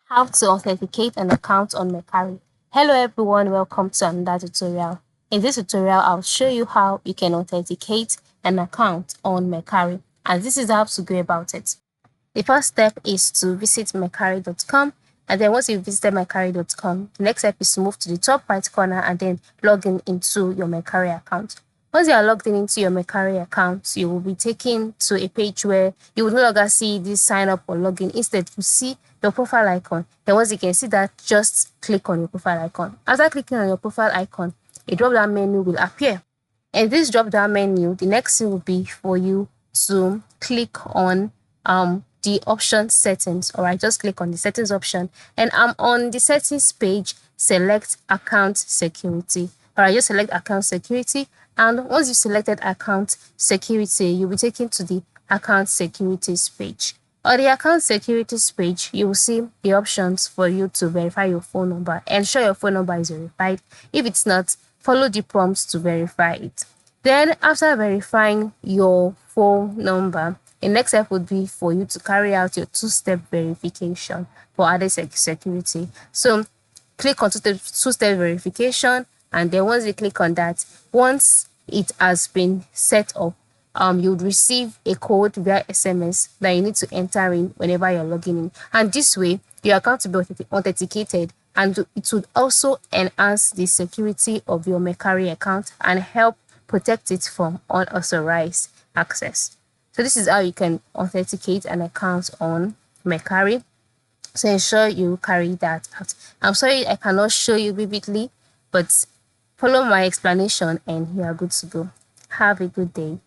How to authenticate an account on Mercari. Hello everyone, welcome to another tutorial. In this tutorial, I'll show you how you can authenticate an account on Mercari, and this is how to go about it. The first step is to visit mercari.com, and then once you've visited mercari.com, the next step is to move to the top right corner and then log in into your Mercari account. Once you are logged in into your Mercari account, you will be taken to a page where you will no longer see this sign up or login. Instead, you see your profile icon. Then once you can see that, just click on your profile icon. After clicking on your profile icon, a drop-down menu will appear. And this drop-down menu, the next thing will be for you to click on the option settings. All right, just click on the settings option, and on the settings page, select account security. All right, just select account security, and once you've selected account security, you'll be taken to the account securities page. On the account securities page, you will see the options for you to verify your phone number. Ensure your phone number is verified. If it's not, follow the prompts to verify it. Then after verifying your phone number, the next step would be for you to carry out your two-step verification for added security. So click on two-step verification, and then once you click on that, once it has been set up, you would receive a code via SMS that you need to enter in whenever you're logging in. And this way, your account will be authenticated, and it would also enhance the security of your Mercari account and help protect it from unauthorized access. So this is how you can authenticate an account on Mercari. So ensure you carry that out. I'm sorry I cannot show you vividly, but follow my explanation and you are good to go. Have a good day.